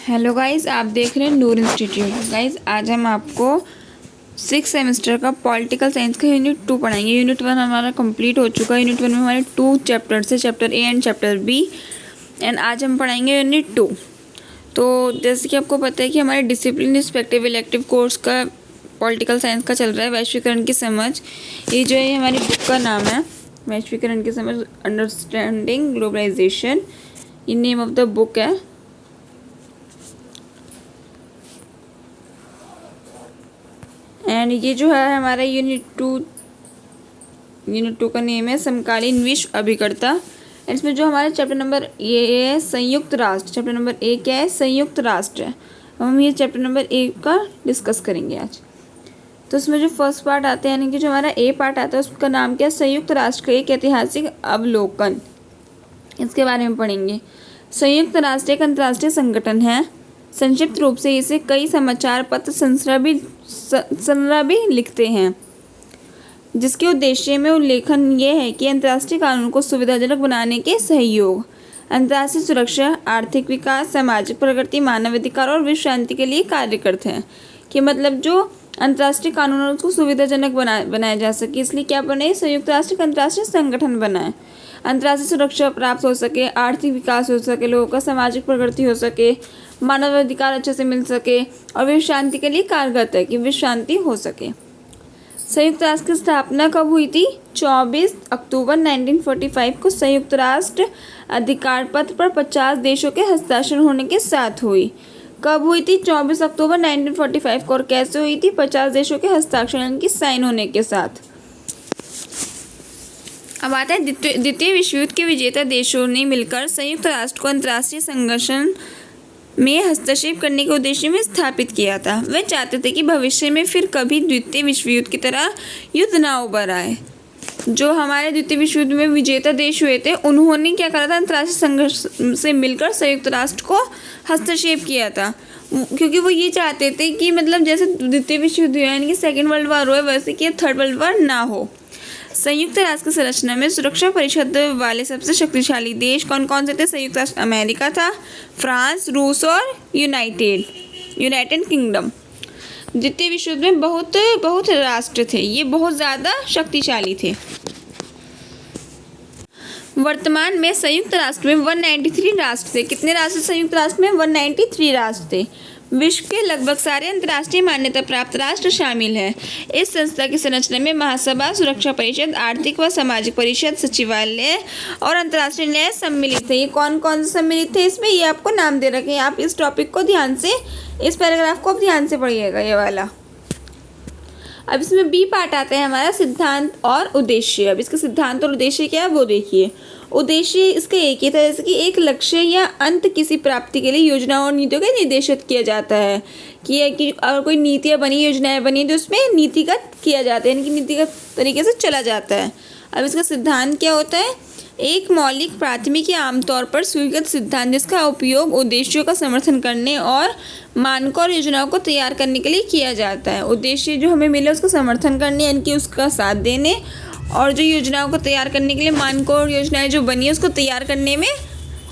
Hello guys, आप देख रहे हैं नूर इंस्टीट्यूट। गाइस, आज हम आपको 6 सेमेस्टर का पॉलिटिकल साइंस का यूनिट 2 पढ़ाएंगे। यूनिट 1 हमारा कंप्लीट हो चुका है। यूनिट 1 में हमारे 2 चैप्टर्स है, chapter A and chapter B. And आज हम पढ़ाएंगे यूनिट 2। तो जैसे कि आपको पता है कि हमारे डिसिप्लिन रिस्पेक्टिव इलेक्टिव कोर्स का पॉलिटिकल साइंस का चल रहा है, वैश्वीकरण की समझ। ये जो है हमारी बुक का नाम है, वैश्वीकरण की समझ, अंडरस्टैंडिंग ग्लोबलाइजेशन, ये नेम ऑफ द बुक है। एंड ये जो है हमारा यूनिट टू का नेम है समकालीन विश्व अभिकर्ता। एंड इसमें जो हमारा चैप्टर नंबर ये है संयुक्त राष्ट्र। चैप्टर नंबर 1 क्या है? संयुक्त राष्ट्र है। हम ये चैप्टर नंबर 1 का डिस्कस करेंगे आज। तो इसमें जो फर्स्ट पार्ट आता है, यानी कि जो हमारा ए पार्ट आता है, उसका नाम क्या है? संयुक्त राष्ट्र का एक ऐतिहासिक अवलोकन। इसके बारे में पढ़ेंगे। संयुक्त राष्ट्र एक अंतर्राष्ट्रीय संगठन है। संक्षिप्त रूप से इसे कई समाचार पत्र संस्था भी लिखते हैं, जिसके उद्देश्य में उल्लेखन ये है कि अंतर्राष्ट्रीय कानून को सुविधाजनक बनाने के सहयोग, अंतर्राष्ट्रीय सुरक्षा, आर्थिक विकास, सामाजिक प्रगति, मानवाधिकार और विश्व शांति के लिए कार्य करते हैं। कि मतलब जो अंतर्राष्ट्रीय कानून है उसको सुविधाजनक बनाया जा सके, इसलिए क्या बने? संयुक्त राष्ट्र का अंतर्राष्ट्रीय संगठन बनाए। अंतर्राष्ट्रीय सुरक्षा प्राप्त हो सके, आर्थिक विकास हो सके, लोगों का सामाजिक प्रगति हो सके, मानवाधिकार अच्छे से मिल सके, और विश्व शांति के लिए कारगर है कि विश्व शांति हो सके। संयुक्त राष्ट्र की स्थापना कब हुई थी? 24 अक्टूबर 1945 को संयुक्त राष्ट्र अधिकार पत्र पर 50 देशों के हस्ताक्षर होने के साथ हुई। कब हुई थी? 24 अक्टूबर 1945 को। और कैसे हुई थी? 50 देशों के हस्ताक्षर यानी कि साइन होने के साथ। अब आता है द्वितीय विश्व युद्ध के विजेता देशों ने मिलकर संयुक्त राष्ट्र को अंतर्राष्ट्रीय संगठन में हस्तक्षेप करने के उद्देश्य में स्थापित किया था। वे चाहते थे कि भविष्य में फिर कभी द्वितीय विश्व युद्ध की तरह युद्ध ना उभर आए। जो हमारे द्वितीय विश्व युद्ध में विजेता देश हुए थे, उन्होंने क्या करा था? अंतर्राष्ट्रीय संघर्ष से मिलकर संयुक्त राष्ट्र को हस्तक्षेप किया था, क्योंकि वो ये चाहते थे कि मतलब जैसे द्वितीय विश्व युद्ध यानी कि सेकेंड वर्ल्ड वॉर हुआ, वैसे कि थर्ड वर्ल्ड वॉर ना हो। संयुक्त राष्ट्र की संरचना में सुरक्षा परिषद वाले सबसे शक्तिशाली देश कौन कौन से थे? संयुक्त राष्ट्र अमेरिका था, फ्रांस, रूस और यूनाइटेड किंगडम। द्वितीय विश्व युद्ध में बहुत राष्ट्र थे, ये बहुत ज़्यादा शक्तिशाली थे। वर्तमान में संयुक्त राष्ट्र में 193 राष्ट्र थे। कितने राष्ट्र संयुक्त राष्ट्र में? 193 राष्ट्र थे। विश्व के लगभग सारे अंतर्राष्ट्रीय मान्यता प्राप्त राष्ट्र शामिल हैं। इस संस्था की संरचना में महासभा, सुरक्षा परिषद, आर्थिक व सामाजिक परिषद, सचिवालय और अंतर्राष्ट्रीय न्याय सम्मिलित है। ये कौन कौन से सम्मिलित थे इसमें? ये आपको नाम दे रखे हैं। आप इस टॉपिक को ध्यान से, इस पैराग्राफ को ध्यान से पढ़िएगा, ये वाला। अब इसमें बी पार्ट आता है हमारा सिद्धांत और उद्देश्य। अब इसका सिद्धांत और उद्देश्य क्या है वो देखिए। उद्देश्य इसका एक ही था, जैसे कि एक लक्ष्य या अंत किसी प्राप्ति के लिए योजनाओं और नीतियों का निर्देशित किया जाता है। कि अगर कोई नीतियाँ बनी, योजनाएं बनी, तो उसमें नीतिगत किया जाता है, यानी कि नीतिगत तरीके से चला जाता है। अब इसका सिद्धांत क्या होता है? एक मौलिक, प्राथमिक या आमतौर पर स्वीकृत सिद्धांत जिसका उपयोग उद्देश्यों का समर्थन करने और मानकों और योजनाओं को तैयार करने के लिए किया जाता है। उद्देश्य जो हमें मिले उसका समर्थन करने, यानी कि उसका साथ देने, और जो योजनाओं को तैयार करने के लिए मानकों और योजनाएं जो बनी है उसको तैयार करने में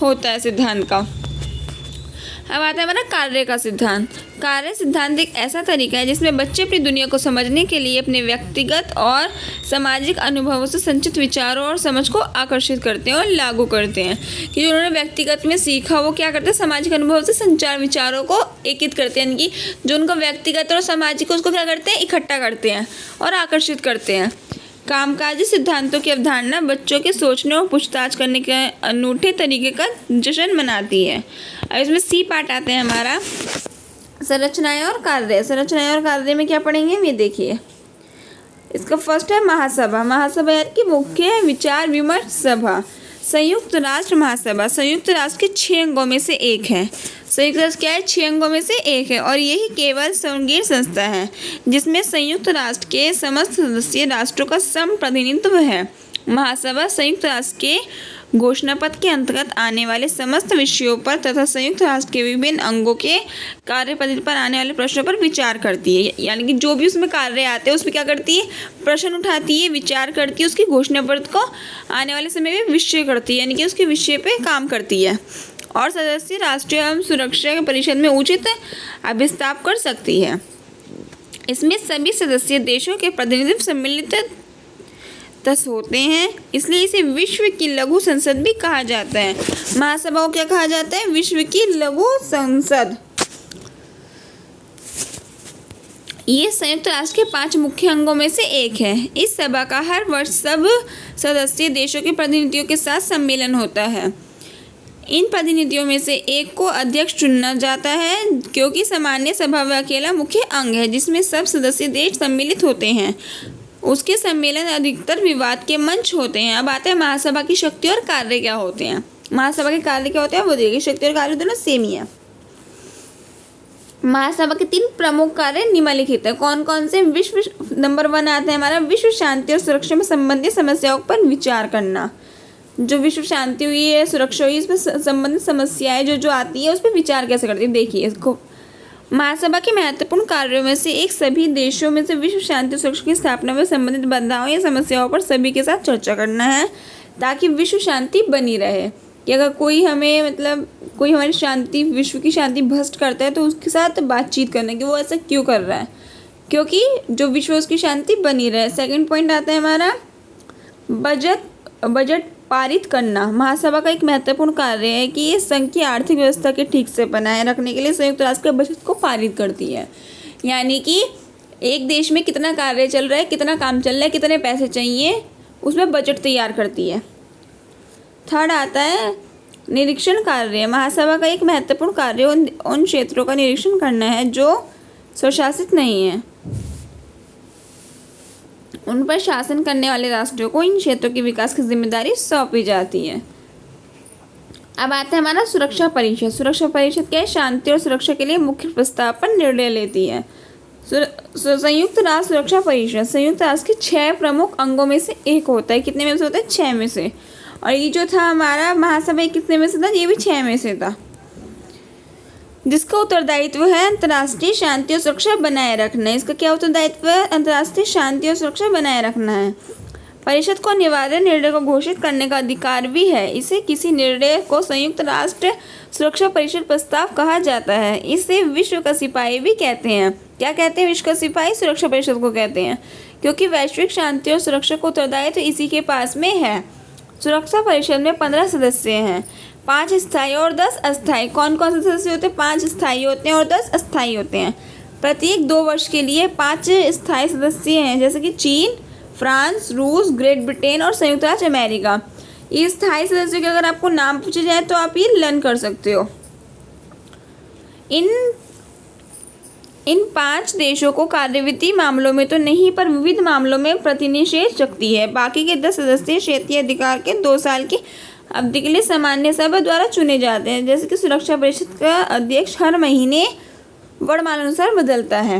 होता है सिद्धांत का। अब आता है हमारा कार्य का सिद्धांत। कार्य सिद्धांत एक ऐसा तरीका है जिसमें बच्चे अपनी दुनिया को समझने के लिए अपने व्यक्तिगत और सामाजिक अनुभवों से संचित विचारों और समझ को आकर्षित करते हैं और लागू करते हैं। कि जो उन्होंने व्यक्तिगत में सीखा वो क्या करते हैं? सामाजिक अनुभव से संचार विचारों को एकीकृत करते हैं, यानी कि जो उनका व्यक्तिगत और सामाजिक उसको क्या करते हैं? इकट्ठा करते हैं और आकर्षित करते हैं। कामकाजी सिद्धांतों की अवधारणा बच्चों के सोचने और पूछताछ करने के अनूठे तरीके का जश्न मनाती है। अब इसमें सी पार्ट आते हैं हमारा संरचनाएं और कार्य। संरचनाएं और कार्य में क्या पढ़ेंगे ये देखिए। इसका फर्स्ट है महासभा। महासभा यानी कि मुख्य विचार विमर्श सभा। संयुक्त राष्ट्र महासभा संयुक्त राष्ट्र के 6 अंगों में से एक है। संयुक्त राष्ट्र क्या है? 6 अंगों में से एक है, और यही केवल संघीय संस्था है जिसमें संयुक्त राष्ट्र के समस्त सदस्य राष्ट्रों का सम प्रतिनिधित्व है। महासभा संयुक्त राष्ट्र के घोषणा पत्र के अंतर्गत आने वाले समस्त विषयों पर तथा संयुक्त राष्ट्र के विभिन्न अंगों के कार्य पद्धति पर आने वाले प्रश्नों पर विचार करती है। यानी कि जो भी उसमें कार्य आते हैं उसमें क्या करती है? प्रश्न उठाती है, विचार करती है, उसकी घोषणा पत्र को आने वाले समय में विषय करती है, यानी कि उसके विषय पे काम करती है। और सदस्य राष्ट्रीय एवं सुरक्षा परिषद में उचित अभिस्ताव कर सकती है। इसमें सभी सदस्य देशों के प्रतिनिधि सम्मिलित होते हैं, इसलिए इसे विश्व की लघु संसद भी कहा जाता है। महासभा को क्या कहा जाता है? विश्व की लघु संसद। ये संयुक्त राष्ट्र के 5 मुख्य अंगों में से एक है। इस सभा का हर वर्ष सब सदस्य देशों के प्रतिनिधियों के साथ सम्मेलन होता है। इन प्रतिनिधियों में से एक को अध्यक्ष चुना जाता है, क्योंकि सामान्य सभा वह अकेला मुख्य अंग है जिसमें सब सदस्य देश सम्मिलित होते हैं। उसके सम्मेलन अधिकतर विवाद के मंच होते हैं। अब आते हैं महासभा की शक्ति और कार्य क्या होते हैं। महासभा के कार्य क्या होते हैं वो देखिए। शक्ति और कार्य दोनों सेम ही है। महासभा के 3 प्रमुख कार्य निम्नलिखित है। कौन कौन से? नंबर 1 आता है हमारा विश्व शांति और सुरक्षा में संबंधित समस्याओं पर विचार करना। जो विश्व शांति हुई है, सुरक्षा हुई, इसमें संबंधित समस्याएं जो आती है उस पर विचार कैसे करती है देखिए इसको। महासभा के महत्वपूर्ण कार्यों में से एक सभी देशों में से विश्व शांति और सुरक्षा की स्थापना में संबंधित बाधाओं या समस्याओं पर सभी के साथ चर्चा करना है, ताकि विश्व शांति बनी रहे। कि अगर कोई हमारी शांति, विश्व की शांति भ्रष्ट करता है तो उसके साथ बातचीत करना कि वो ऐसा क्यों कर रहा है, क्योंकि जो विश्व उसकी शांति बनी रहे। सेकंड पॉइंट आता है हमारा बजट पारित करना। महासभा का एक महत्वपूर्ण कार्य है कि ये संघ की आर्थिक व्यवस्था के ठीक से बनाए रखने के लिए संयुक्त राष्ट्र के बजट को पारित करती है। यानी कि एक देश में कितना कार्य चल रहा है, कितना काम चल रहा है, कितने पैसे चाहिए, उसमें बजट तैयार करती है। थर्ड आता है निरीक्षण कार्य। महासभा का एक महत्वपूर्ण कार्य उन क्षेत्रों का निरीक्षण करना है जो स्वशासित नहीं है। उन पर शासन करने वाले राष्ट्रों को इन क्षेत्रों के विकास की जिम्मेदारी सौंपी जाती है। अब आता है हमारा सुरक्षा परिषद। सुरक्षा परिषद क्या है? शांति और सुरक्षा के लिए मुख्य प्रस्ताव पर निर्णय लेती है। संयुक्त राष्ट्र सुरक्षा परिषद संयुक्त राष्ट्र के 6 प्रमुख अंगों में से एक होता है। कितने में से होता है? 6 में से। और ये जो था हमारा महासभा कितने में से था? ये भी 6 में से था, जिसका उत्तरदायित्व है अंतर्राष्ट्रीय शांति और सुरक्षा बनाए रखना है। इसका क्या उत्तरदायित्व है? अंतर्राष्ट्रीय शांति और सुरक्षा बनाए रखना है। परिषद को अनिवार्य निर्णय को घोषित करने का अधिकार भी है। इसे किसी निर्णय को संयुक्त राष्ट्र सुरक्षा परिषद प्रस्ताव कहा जाता है। इसे विश्व का सिपाही भी कहते हैं। क्या कहते हैं? विश्व का सिपाही सुरक्षा परिषद को कहते हैं, क्योंकि वैश्विक शांति और सुरक्षा को उत्तरदायित्व इसी के पास में है। सुरक्षा परिषद में 15 सदस्य हैं, 5 स्थायी और 10 अस्थायी। कौन कौन से सदस्य होते हैं? 5 स्थायी होते हैं और 10 अस्थायी होते हैं। प्रत्येक 2 वर्ष के लिए 5 स्थायी सदस्य हैं, जैसे कि चीन, फ्रांस, रूस, ग्रेट ब्रिटेन और संयुक्त राज्य अमेरिका। ये स्थायी सदस्यों के अगर आपको नाम पूछे जाए तो आप ये लर्न कर सकते हो। इन 5 देशों को कार्यविधि मामलों में तो नहीं, पर विविध मामलों में प्रतिनिषेध शक्ति है। बाकी के 10 सदस्य क्षेत्रीय अधिकार के 2 साल की अवधि के लिए सामान्य सभा द्वारा चुने जाते हैं। जैसे कि सुरक्षा परिषद का अध्यक्ष हर महीने वर्णमालानुसार बदलता है।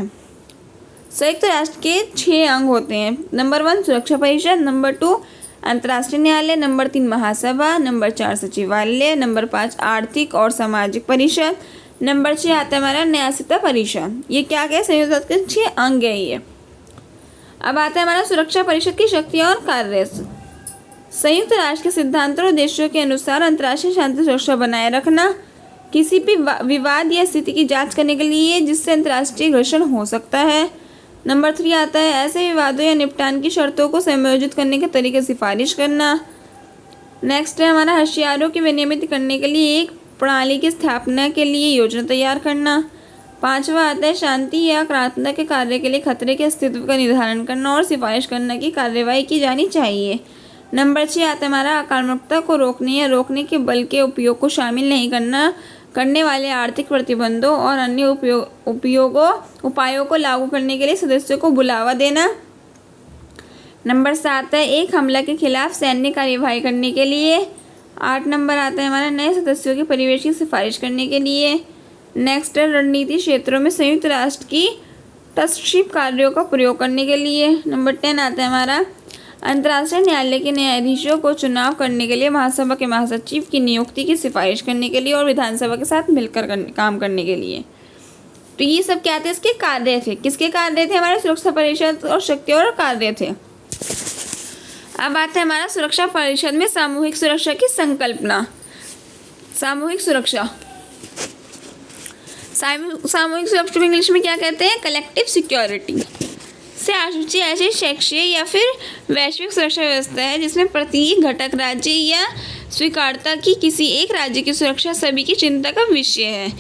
संयुक्त राष्ट्र के 6 अंग होते हैं। नंबर 1 सुरक्षा परिषद, नंबर 2 अंतर्राष्ट्रीय न्यायालय, नंबर 3 महासभा, नंबर 4 सचिवालय, नंबर 5 आर्थिक और सामाजिक परिषद, नंबर 6 आता है हमारा न्यायिकता परिषद। ये क्या क्या संयुक्त राष्ट्र के 6 अंग है ये। अब आता है हमारा सुरक्षा परिषद की शक्तियाँ और कार्य। संयुक्त राष्ट्र के सिद्धांतों और उद्देश्यों के अनुसार अंतर्राष्ट्रीय शांति सुरक्षा बनाए रखना, किसी भी विवाद या स्थिति की जांच करने के लिए जिससे अंतर्राष्ट्रीय घर्षण हो सकता है। नंबर 3 आता है ऐसे विवादों या निपटान की शर्तों को समायोजित करने के तरीके सिफारिश करना। नेक्स्ट है हमारा होशियारों की विनियमित करने के लिए एक प्रणाली की स्थापना के लिए योजना तैयार करना। 5वां आता है शांति या आक्रामकता के कार्य के लिए खतरे के अस्तित्व का निर्धारण करना और सिफारिश करना की कार्यवाही की जानी चाहिए। नंबर 6 आता है हमारा आक्रामकता को रोकने या रोकने के बल के उपयोग को शामिल नहीं करने वाले आर्थिक प्रतिबंधों और अन्य उपायों को लागू करने के लिए सदस्यों को बुलावा देना। नंबर 7 है एक हमला के खिलाफ सैन्य कार्यवाही करने के लिए। 8 नंबर आता है हमारा नए सदस्यों के परिवेश की सिफारिश करने के लिए। नेक्स्ट है रणनीति क्षेत्रों में संयुक्त राष्ट्र की हस्तक्षेप कार्यों का प्रयोग करने के लिए। नंबर 10 आता है हमारा अंतर्राष्ट्रीय न्यायालय के न्यायाधीशों को चुनाव करने के लिए महासभा के महासचिव की नियुक्ति की सिफारिश करने के लिए और विधानसभा के साथ मिलकर काम करने के लिए। तो ये सब क्या थे? इसके कार्य थे। किसके कार्य थे? हमारे सुरक्षा परिषद और शक्ति और कार्य थे। अब आता है हमारा सुरक्षा परिषद में सामूहिक सुरक्षा की संकल्पना। सामूहिक सुरक्षा। सामूहिक सुरक्षा को इंग्लिश में क्या कहते हैं? Collective security. से आशुची ऐसी क्षेत्रीय या फिर वैश्विक सुरक्षा व्यवस्था है जिसमें प्रत्येक घटक राज्य या स्वीकार्यता की किसी एक राज्य की सुरक्षा सभी की चिंता का विषय है।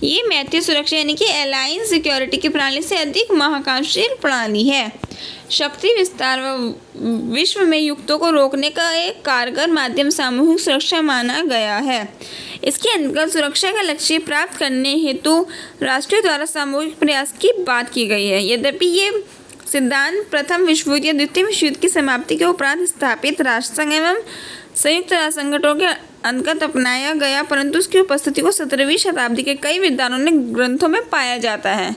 ये मैत्रीय सुरक्षा यानी कि अलायंस सिक्योरिटी की प्रणाली से अधिक महत्वाकांक्षी प्रणाली है। शक्ति विस्तार व विश्व में युद्धों को रोकने का एक कारगर माध्यम सामूहिक सुरक्षा माना गया है। इसके अंतर्गत सुरक्षा का लक्ष्य प्राप्त करने हेतु राष्ट्रों द्वारा सामूहिक प्रयास की बात की गई है। यद्यपि ये सिद्धांत प्रथम विश्व युद्ध या द्वितीय विश्व युद्ध की समाप्ति के उपरांत स्थापित राष्ट्रसंघ एवं संयुक्त राष्ट्र संगठनों के अंतर्गत अपनाया गया, परंतु उसकी उपस्थिति को 17वीं शताब्दी के कई विद्वानों ने ग्रंथों में पाया जाता है।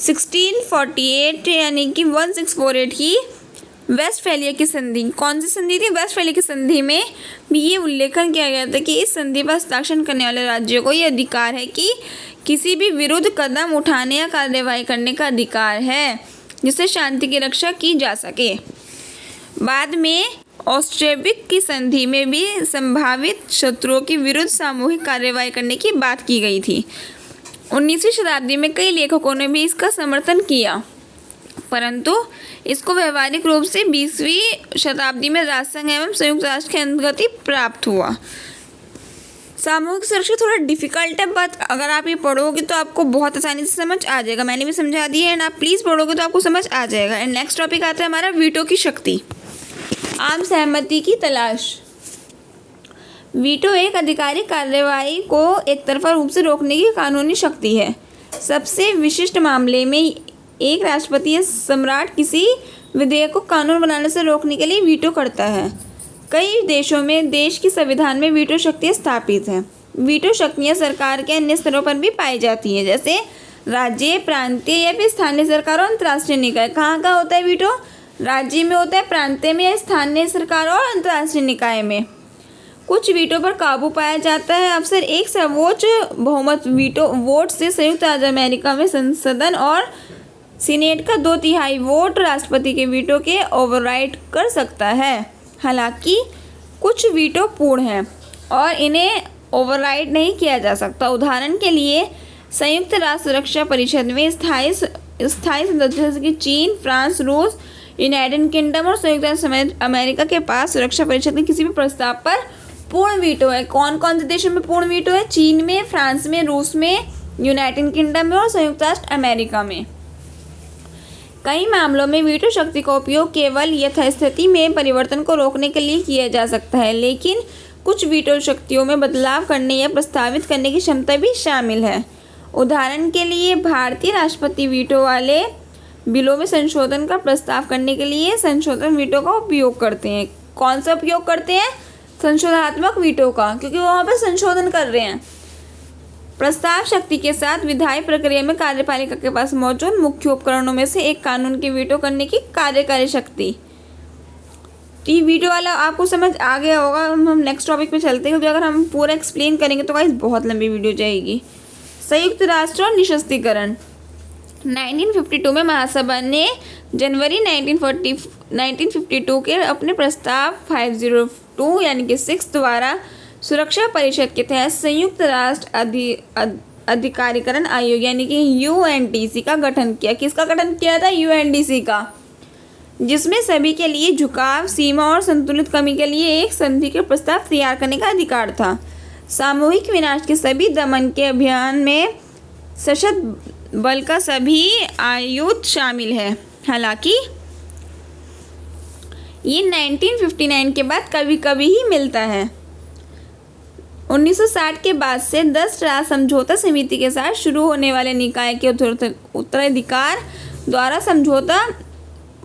1648 यानी कि 1648 की वेस्टफैलिया की संधि, कौन सी संधि थी? वेस्टफैलिया की संधि में भी ये उल्लेखन किया गया था कि इस संधि पर हस्ताक्षर करने वाले राज्यों को ये अधिकार है कि किसी भी विरुद्ध कदम उठाने या कार्यवाही करने का अधिकार है जिससे शांति की रक्षा की जा सके। बाद में ऑस्ट्रेविक की संधि में भी संभावित शत्रुओं के विरुद्ध सामूहिक कार्यवाही करने की बात की गई थी। 19वीं शताब्दी में कई लेखकों ने भी इसका समर्थन किया, परंतु इसको व्यवहारिक रूप से 20वीं शताब्दी में राष्ट्रसंघ एवं संयुक्त राष्ट्र के अंतर्गत ही प्राप्त हुआ। सामूहिक सुरक्षा थोड़ा डिफिकल्ट है, बट अगर आप ये पढ़ोगे तो आपको बहुत आसानी से समझ आ जाएगा। मैंने भी समझा दिया है, आप प्लीज़ पढ़ोगे तो आपको समझ आ जाएगा। एंड नेक्स्ट टॉपिक आता है हमारा वीटो की शक्ति। आम सहमति की तलाश। वीटो एक आधिकारिक कार्यवाही को एक तरफा रूप से रोकने की कानूनी शक्ति है। सबसे विशिष्ट मामले में एक राष्ट्रपति या सम्राट किसी विधेयक को कानून बनाने से रोकने के लिए वीटो करता है। कई देशों में देश की संविधान में वीटो शक्तियाँ स्थापित हैं। वीटो शक्तियाँ सरकार के अन्य स्तरों पर भी पाई जाती हैं, जैसे राज्य, प्रांतीय या फिर स्थानीय सरकार और अंतर्राष्ट्रीय निकाय। कहाँ कहाँ होता है वीटो? राज्य में होता है, प्रांतीय में, स्थानीय सरकार और अंतर्राष्ट्रीय निकाय में। कुछ वीटो पर काबू पाया जाता है। अक्सर एक सर्वोच्च बहुमत वीटो वोट से संयुक्त राज्य अमेरिका में संसदन और सीनेट का 2/3 वोट राष्ट्रपति के वीटो के ओवरराइड कर सकता है। हालांकि कुछ वीटो पूर्ण हैं और इन्हें ओवरराइड नहीं किया जा सकता। उदाहरण के लिए संयुक्त राष्ट्र सुरक्षा परिषद में स्थायी सदस्य जैसे कि चीन, फ्रांस, रूस, यूनाइटेड किंगडम और संयुक्त राष्ट्र अमेरिका के पास सुरक्षा परिषद के किसी भी प्रस्ताव पर पूर्ण वीटो है। कौन कौन से देशों में पूर्ण वीटो है? चीन में, फ्रांस में, रूस में, यूनाइटेड किंगडम में और संयुक्त राष्ट्र अमेरिका में। कई मामलों में वीटो शक्ति का उपयोग केवल यथास्थिति में परिवर्तन को रोकने के लिए किया जा सकता है, लेकिन कुछ वीटो शक्तियों में बदलाव करने या प्रस्तावित करने की क्षमता भी शामिल है। उदाहरण के लिए भारतीय राष्ट्रपति वीटो वाले बिलों में संशोधन का प्रस्ताव करने के लिए संशोधन वीटो का उपयोग करते हैं। कौन सा उपयोग करते हैं? संशोधनात्मक वीटो का, क्योंकि वहाँ पर संशोधन कर रहे हैं। प्रस्ताव शक्ति के साथ विधायी प्रक्रिया में कार्यपालिका के पास मौजूद मुख्य उपकरणों में से एक कानून के वीटो करने की कार्यकारी शक्ति। तो ये वीटो वाला आपको समझ आ गया होगा। हम नेक्स्ट टॉपिक पे चलते हैं, क्योंकि अगर हम पूरा एक्सप्लेन करेंगे तो गाइस बहुत लंबी वीडियो जाएगी। संयुक्त राष्ट्र और निशस्त्रीकरण। 1952 में महासभा ने जनवरी 1952 के अपने प्रस्ताव 502 यानी कि 6 द्वारा सुरक्षा परिषद के तहत संयुक्त राष्ट्र अधिकारीकरण आयोग यानी कि UNDC का गठन किया। किसका गठन किया था? UNDC का, जिसमें सभी के लिए झुकाव, सीमा और संतुलित कमी के लिए एक संधि के प्रस्ताव तैयार करने का अधिकार था। सामूहिक विनाश के सभी दमन के अभियान में सशस्त्र बल का सभी आयुध शामिल है। हालांकि ये 1959 के बाद कभी कभी ही मिलता है। 1960 के बाद से 10 राष्ट्र समझौता समिति के साथ शुरू होने वाले निकाय के उत्तराधिकार द्वारा समझौता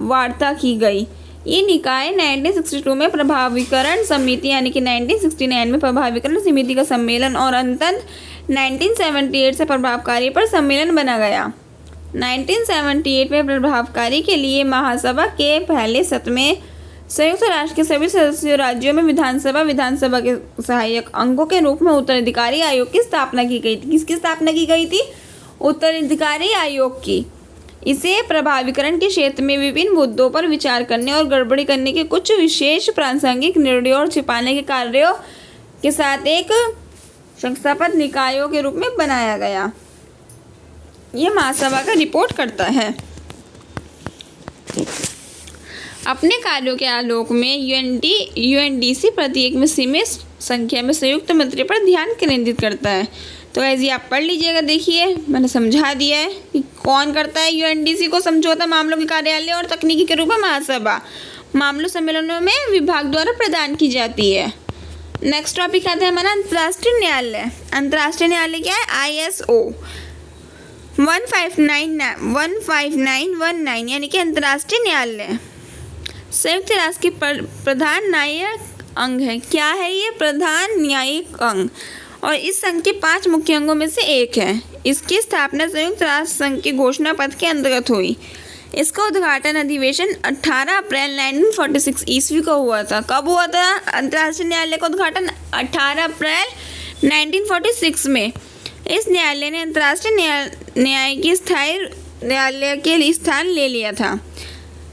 वार्ता की गई। ये निकाय 1962 में प्रभावीकरण समिति यानी कि 1969 में प्रभावीकरण समिति का सम्मेलन और अंततः 1978 से प्रभावकारी पर सम्मेलन बना गया। 1978 में प्रभावकारी के लिए महासभा के पहले सत्र में संयुक्त राष्ट्र के सभी सदस्य राज्यों में विधानसभा के सहायक अंगों के रूप में उत्तराधिकारी आयोग की स्थापना की गई थी। किसकी स्थापना की गई थी? उत्तराधिकारी आयोग की। इसे प्रभावीकरण के क्षेत्र में विभिन्न मुद्दों पर विचार करने और गड़बड़ी करने के कुछ विशेष प्रासंगिक निर्णयों और छिपाने के कार्यों के साथ एक संस्थापक निकायों के रूप में बनाया गया। यह महासभा का रिपोर्ट करता है। अपने कार्यों के आलोक में यूएनडीसी प्रत्येक में सीमित संख्या में संयुक्त मंत्री पर ध्यान केंद्रित करता है। तो ऐसे आप पढ़ लीजिएगा। देखिए मैंने समझा दिया है कि कौन करता है यूएनडीसी को, समझौता मामलों के कार्यालय और तकनीकी के रूप में महासभा मामलों सम्मेलनों में विभाग द्वारा प्रदान की जाती है। नेक्स्ट टॉपिक आता है हमारा अंतर्राष्ट्रीय न्यायालय। अंतर्राष्ट्रीय न्यायालय क्या है? ISO 15919 यानी कि अंतर्राष्ट्रीय न्यायालय संयुक्त राष्ट्र के प्रधान न्यायिक अंग है। क्या है ये? प्रधान न्यायिक अंग, और इस संघ के 5 मुख्य अंगों में से एक है। इसकी स्थापना संयुक्त राष्ट्र संघ के घोषणा पत्र के अंतर्गत हुई। इसका उद्घाटन अधिवेशन 18 अप्रैल 1946 ईस्वी को हुआ था। कब हुआ था अंतर्राष्ट्रीय न्यायालय का उद्घाटन? 18 अप्रैल 1946 में। इस न्यायालय ने अंतर्राष्ट्रीय न्याय की स्थायी न्यायालय के लिए स्थान ले लिया था।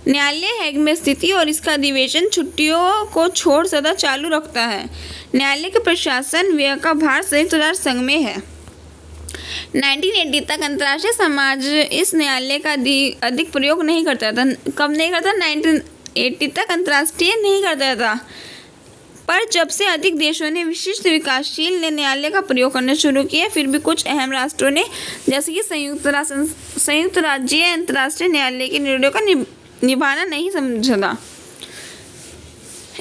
न्यायालय हैग में स्थित और इसका अधिवेशन छुट्टियों को छोड़ सदा चालू रखता है। न्यायालय के प्रशासन व्यय का भार संयुक्त राष्ट्र संघ में है। 1980 तक अंतर्राष्ट्रीय समाज इस न्यायालय का अधिक प्रयोग नहीं करता था। कब नहीं करता? 1980 तक अंतर्राष्ट्रीय नहीं करता था, पर जब से अधिक देशों ने विशिष्ट विकासशील न्यायालय का प्रयोग करना शुरू किया, फिर भी कुछ अहम राष्ट्रों ने जैसे कि संयुक्त राज्य अंतर्राष्ट्रीय न्यायालय के निर्णयों का निभाना नहीं समझा।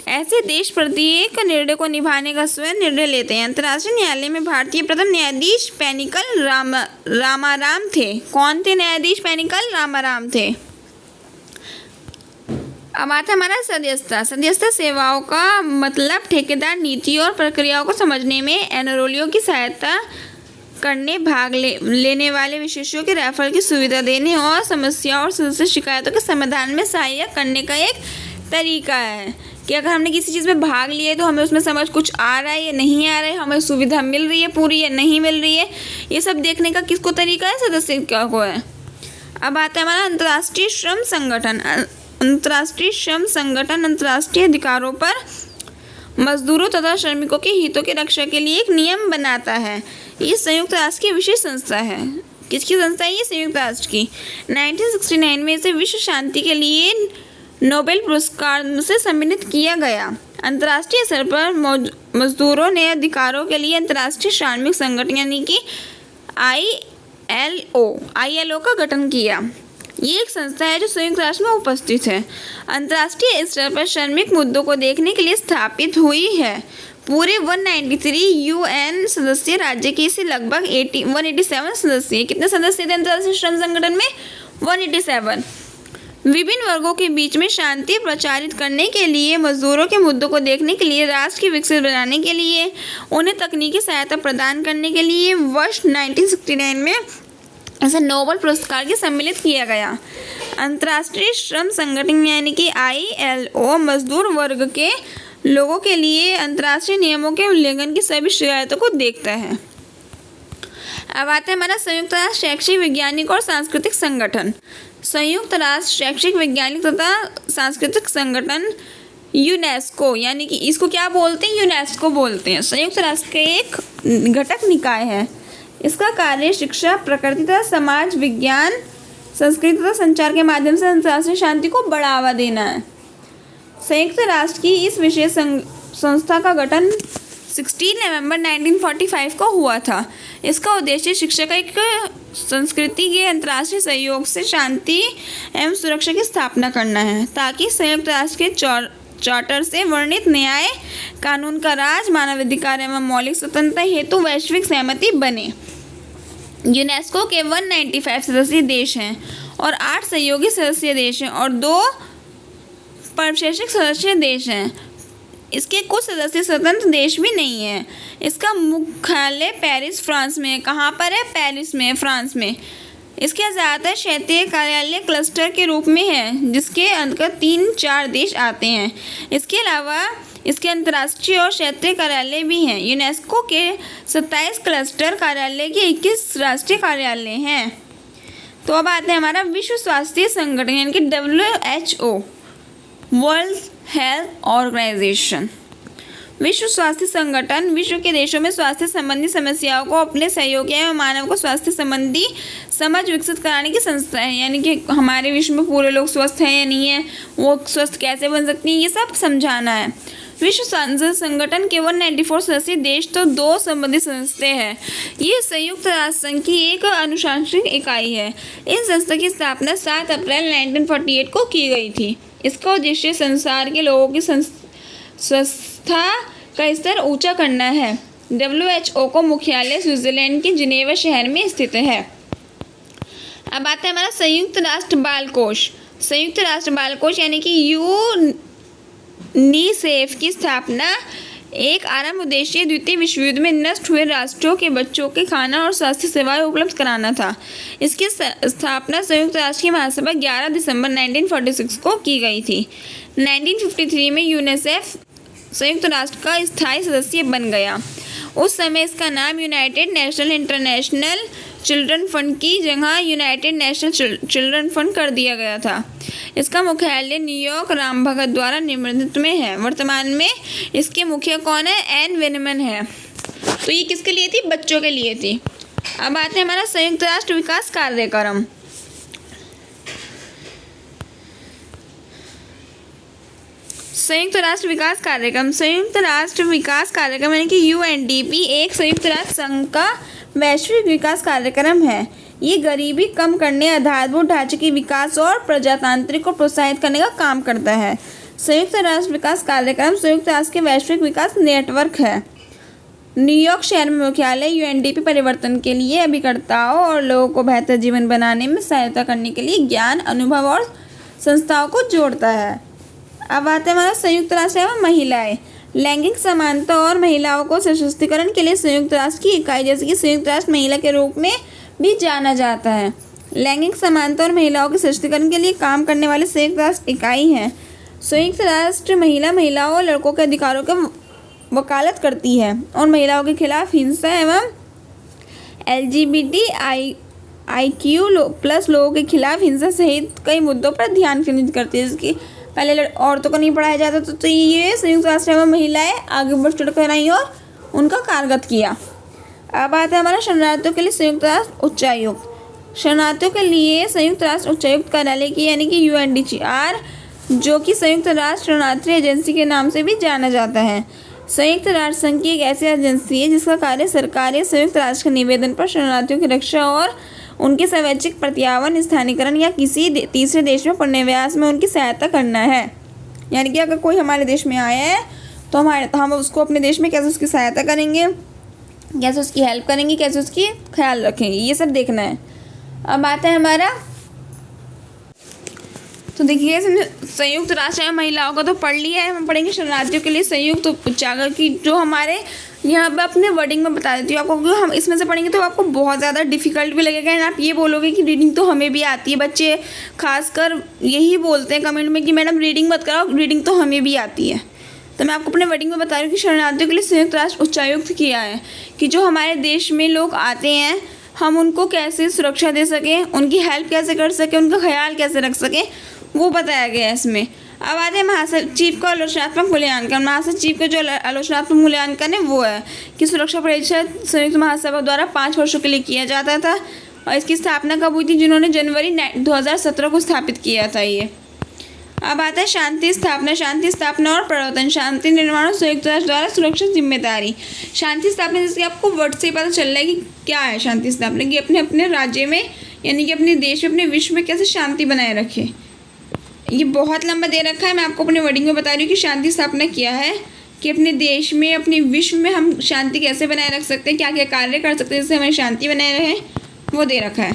ऐसे देश प्रत्येक निर्णय को निभाने का स्वयं निर्णय लेते हैं। अंतर्राष्ट्रीय न्यायालय में भारतीय प्रथम न्यायाधीश पैनिकल रामाराम थे। कौन थे न्यायाधीश? पैनिकल रामाराम थे। अब आता हमारा सदस्यता। सदस्यता सेवाओं का मतलब ठेकेदार नीतियों और प्रक्रियाओं को समझने में एनरोलियों की सहायता करने, भाग लेने वाले विशेषज्ञों के रेफरल की सुविधा देने और समस्याओं और सदस्य शिकायतों के समाधान में सहायक करने का एक तरीका है कि अगर हमने किसी चीज़ में भाग लिए तो हमें उसमें समझ कुछ आ रहा है या नहीं आ रहा है, हमें सुविधा मिल रही है पूरी या नहीं मिल रही है, ये सब देखने का किसको तरीका है? सदस्य को है। अब आता है हमारा अंतर्राष्ट्रीय श्रम संगठन। अंतर्राष्ट्रीय श्रम संगठन अंतर्राष्ट्रीय अधिकारों पर मजदूरों तथा श्रमिकों के हितों की रक्षा के लिए एक नियम बनाता है। ये संयुक्त राष्ट्र की विशेष संस्था है। किसकी संस्था है ये? संयुक्त राष्ट्र की। 1969 में इसे विश्व शांति के लिए नोबेल पुरस्कार से सम्मानित किया गया। अंतर्राष्ट्रीय स्तर पर मजदूरों ने अधिकारों के लिए अंतर्राष्ट्रीय श्रमिक संगठन यानी कि ILO का गठन किया। ये एक संस्था है जो संयुक्त राष्ट्र में उपस्थित है। अंतर्राष्ट्रीय स्तर पर श्रमिक मुद्दों को देखने के लिए स्थापित हुई है। पूरे 193 UN सदस्य राज्य के इसे लगभग 187 सदस्य। कितने सदस्य थे अंतर्राष्ट्रीय श्रम संगठन में? 187। विभिन्न वर्गों के बीच में शांति प्रचारित करने के लिए, मजदूरों के मुद्दों को देखने के लिए, राष्ट्र की विकसित बनाने के लिए, उन्हें तकनीकी सहायता प्रदान करने के लिए वर्ष 1969 में इसे नोबेल पुरस्कार के सम्मिलित किया गया। अंतर्राष्ट्रीय श्रम संगठन यानी कि ILO मजदूर वर्ग के लोगों के लिए अंतर्राष्ट्रीय नियमों के उल्लंघन की सभी शिकायतों को देखता है। अब आता है हमारा संयुक्त राष्ट्र शैक्षिक, वैज्ञानिक और सांस्कृतिक संगठन। संयुक्त राष्ट्र शैक्षिक, वैज्ञानिक तथा सांस्कृतिक संगठन यूनेस्को यानी कि इसको क्या बोलते हैं? यूनेस्को बोलते हैं। संयुक्त राष्ट्र का एक घटक निकाय है। इसका कार्य शिक्षा, प्रकृति तथा समाज विज्ञान, संस्कृति तथा संचार के माध्यम से अंतर्राष्ट्रीय शांति को बढ़ावा देना है। संयुक्त राष्ट्र की इस विशेष संस्था का गठन 16 नवंबर 1945 को हुआ था। इसका उद्देश्य शिक्षा का एक संस्कृति के अंतर्राष्ट्रीय सहयोग से शांति एवं सुरक्षा की स्थापना करना है, ताकि संयुक्त राष्ट्र के चार्टर से वर्णित न्याय, कानून का राज, मानवाधिकार एवं मौलिक स्वतंत्रता हेतु वैश्विक सहमति बने। यूनेस्को के 195 सदस्य देश हैं और 8 सहयोगी सदस्य देश हैं और 2 प्रशासनिक सदस्य देश हैं। इसके कुछ सदस्य स्वतंत्र देश भी नहीं हैं। इसका मुख्यालय पेरिस, फ्रांस में है। कहाँ पर है? पेरिस में, फ्रांस में। इसके ज़्यादातर क्षेत्रीय कार्यालय क्लस्टर के रूप में है, जिसके अंतर्गत 3-4 देश आते हैं। इसके अलावा इसके अंतर्राष्ट्रीय और क्षेत्रीय कार्यालय भी हैं। यूनेस्को के 27 क्लस्टर कार्यालय के 21 राष्ट्रीय कार्यालय हैं। तो अब आते हैं हमारा विश्व स्वास्थ्य संगठन यानी कि WHO, वर्ल्ड हेल्थ ऑर्गेनाइजेशन। विश्व स्वास्थ्य संगठन विश्व के देशों में स्वास्थ्य संबंधी समस्याओं को अपने सहयोग एवं मानव को स्वास्थ्य संबंधी समझ विकसित कराने की संस्था है। यानी कि हमारे विश्व में पूरे लोग स्वस्थ हैं या नहीं है, वो स्वस्थ कैसे बन सकती हैं, ये सब समझाना है। विश्व स्वास्थ्य संगठन के 194 सदस्य देश तो 2 संबंधित संस्थाएं हैं। ये संयुक्त राष्ट्र संघ की एक अनुशासनिक इकाई है। इन संस्था की स्थापना 7 अप्रैल 1948 को की गई थी। इसका उद्देश्य संसार के लोगों की स्वास्थ्य का स्तर ऊंचा करना है। WHO को मुख्यालय स्विट्जरलैंड के जिनेवा शहर में स्थित है। अब आता है हमारा संयुक्त राष्ट्र बाल कोष। संयुक्त राष्ट्र बाल कोष यानी कि यूनिसेफ की स्थापना एक आरंभ उद्देश्य द्वितीय विश्व युद्ध में नष्ट हुए राष्ट्रों के बच्चों के खाना और स्वास्थ्य सेवाएं उपलब्ध कराना था। इसकी स्थापना संयुक्त राष्ट्र की महासभा 11 दिसंबर 1946 को की गई थी। 1953 में यूनिसेफ संयुक्त राष्ट्र का स्थायी सदस्य बन गया। उस समय इसका नाम United national international children fund की जगह यूनाइटेड नेशनल चिल्ड्रन फंड कर दिया गया था। इसका मुख्यालय न्यूयॉर्क राम भगत द्वारा नेतृत्व में है। वर्तमान में इसके मुखिया कौन है? एन वेनमन है। तो ये किसके लिए थी? बच्चों के लिए थी। अब आते हैं हमारा संयुक्त राष्ट्र विकास कार्यक्रम। संयुक्त राष्ट्र विकास कार्यक्रम यानी कि UNDP एक संयुक्त राष्ट्र संघ का वैश्विक विकास कार्यक्रम है। ये गरीबी कम करने, आधारभूत ढांचे के विकास और प्रजातांत्रिक को प्रोत्साहित करने का काम करता है। संयुक्त राष्ट्र विकास कार्यक्रम संयुक्त राष्ट्र के वैश्विक विकास नेटवर्क है। न्यूयॉर्क शहर में मुख्यालय UNDP परिवर्तन के लिए अभिकर्ताओं और लोगों को बेहतर जीवन बनाने में सहायता करने के लिए ज्ञान, अनुभव और संस्थाओं को जोड़ता है। अब आते हैं हमारा संयुक्त राष्ट्र एवं महिलाएं। लैंगिक समानता और महिलाओं को सशक्तिकरण के लिए संयुक्त राष्ट्र की इकाई जैसे कि संयुक्त राष्ट्र महिला के रूप में भी जाना जाता है। लैंगिक समानता और महिलाओं के सशक्तिकरण के लिए काम करने वाले संयुक्त राष्ट्र इकाई हैं। संयुक्त राष्ट्र महिलाओं और लड़कों के अधिकारों की वकालत करती है और महिलाओं के खिलाफ हिंसा एवं LGBTIQ+ लोगों के खिलाफ हिंसा सहित कई मुद्दों पर ध्यान केंद्रित करती है। जिसकी पहले औरतों को नहीं पढ़ाया जाता तो ये संयुक्त राष्ट्र एवं महिलाएं आगे बढ़ कर आई और उनका कारगर किया। अब आता है हमारा शरणार्थियों के लिए संयुक्त राष्ट्र उच्चायुक्त। शरणार्थियों के लिए संयुक्त राष्ट्र उच्चायुक्त कार्यालय की यानी कि UNHCR, जो कि संयुक्त राष्ट्र शरणार्थी एजेंसी के नाम से भी जाना जाता है। संयुक्त राष्ट्र संघ की एक ऐसी एजेंसी है जिसका कार्य सरकार या संयुक्त राष्ट्र के निवेदन पर शरणार्थियों की रक्षा और उनके स्वैच्छिक प्रत्यावर्तन, स्थानीयकरण या किसी तीसरे देश में पुनर्वास में उनकी सहायता करना है। यानी कि अगर कोई हमारे देश में आया है तो हम उसको अपने देश में कैसे उसकी सहायता करेंगे, कैसे उसकी हेल्प करेंगे, कैसे उसकी ख्याल रखेंगे, ये सब देखना है। अब आता है हमारा, तो देखिए संयुक्त राष्ट्र एवं महिलाओं को तो पढ़ लिया है, हम पढ़ेंगे शरणार्थियों के लिए संयुक्त उच्चायुक्त की, जो हमारे यहाँ पे अपने वर्डिंग में बता देती हूँ आपको, क्योंकि हम इसमें से पढ़ेंगे तो आपको बहुत ज़्यादा डिफिकल्ट भी लगेगा एंड आप ये बोलोगे कि रीडिंग तो हमें भी आती है। बच्चे खासकर यही बोलते हैं कमेंट में कि मैडम रीडिंग मत कराओ, रीडिंग तो हमें भी आती है। तो मैं आपको अपने वर्डिंग में बता रही हूँ कि शरणार्थियों के लिए संयुक्त राष्ट्र उच्चायुक्त किया है कि जो हमारे देश में लोग आते हैं हम उनको कैसे सुरक्षा दे सकें, उनकी हेल्प कैसे कर सकें, उनका ख्याल कैसे रख सकें, वो बताया गया है इसमें। अब आते हैं महासचिव का आलोचनात्मक मूल्यांकन। महासचिव का जो आलोचनात्मक मूल्यांकन है वो है कि सुरक्षा परिषद संयुक्त महासभा द्वारा 5 वर्षों के लिए किया जाता था और इसकी स्थापना कब हुई थी? जिन्होंने जनवरी 2017 को स्थापित किया था ये। अब आता है शांति स्थापना और प्रवर्तन। शांति निर्माण और संयुक्त राष्ट्र द्वारा सुरक्षा जिम्मेदारी। शांति स्थापना जैसे आपको वर्ड से ही पता चल रहा है कि क्या है शांति स्थापना, कि अपने अपने राज्य में यानी कि अपने देश में, अपने विश्व में कैसे शांति बनाए रखे। ये बहुत लंबा दे रखा है, मैं आपको अपने वर्डिंग में बता रही हूँ कि शांति स्थापना क्या है, कि अपने देश में, अपने विश्व में हम शांति कैसे बनाए रख सकते हैं, क्या क्या कार्य कर सकते हैं जिससे हमारी शांति बनाए रहे, वो दे रखा है।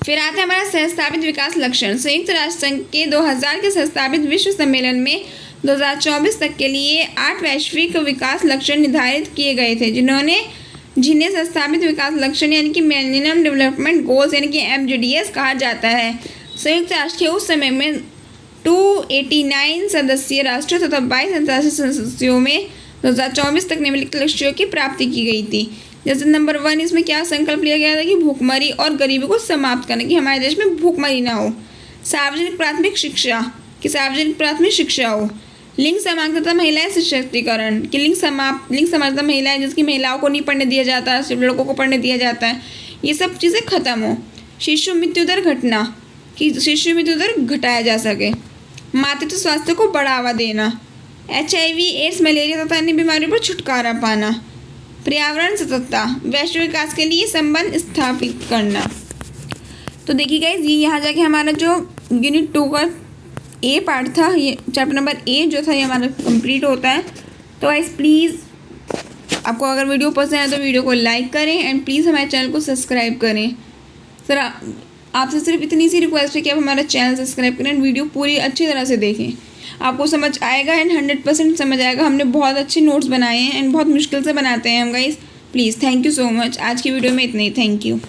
फिर आता है हमारा सहस्थापित विकास लक्ष्य। संयुक्त राष्ट्र संघ के 2000 के सहस्थापित विश्व सम्मेलन में 2024 तक के लिए 8 वैश्विक विकास लक्ष्य निर्धारित किए गए थे, जिन्हें संस्थापित विकास लक्ष्य यानी कि मिलेनियम डेवलपमेंट गोल्स यानी कि MDGs कहा जाता है। संयुक्त राष्ट्र के उस समय में 289 सदस्यीय राष्ट्रों तथा 22 अंतर्राष्ट्रीय सदस्यों में 2024 तक निम्नलिखित लक्ष्यों की प्राप्ति की गई थी। जैसे नंबर 1 इसमें क्या संकल्प लिया गया था कि भूखमरी और गरीबी को समाप्त करने की, हमारे देश में भूखमरी ना हो। सार्वजनिक प्राथमिक शिक्षा, कि सार्वजनिक प्राथमिक शिक्षा हो। लिंग समानता महिलाएं सशक्तिकरण कि लिंग समानता महिलाएं जिसकी महिलाओं को नहीं पढ़ने दिया जाता, सिर्फ लड़कों को पढ़ने दिया जाता है, ये सब चीज़ें खत्म हो। शिशु मृत्यु दर घटना कि शिशु मृत्यु दर घटाया जा सके। मातृत्व स्वास्थ्य को बढ़ावा देना, HIV, एड्स, मलेरिया तथा अन्य बीमारियों पर छुटकारा पाना। पर्यावरण सततता, वैश्विक विकास के लिए संबंध स्थापित करना। तो देखिए गाइज, ये यहाँ जाके हमारा जो यूनिट 2 का A पार्ट था, ये चैप्टर नंबर A जो था, ये हमारा कंप्लीट होता है। तो गाइज प्लीज़ आपको अगर वीडियो पसंद आए तो वीडियो को लाइक करें एंड प्लीज़ हमारे चैनल को सब्सक्राइब करें। सर आपसे सिर्फ इतनी सी रिक्वेस्ट है कि आप हमारा चैनल सब्सक्राइब करें एंड वीडियो पूरी अच्छी तरह से देखें, आपको समझ आएगा एंड 100% समझ आएगा। हमने बहुत अच्छे नोट्स बनाए हैं एंड बहुत मुश्किल से बनाते हैं हम guys. Please, thank you so much. आज की वीडियो में इतना ही, थैंक यू।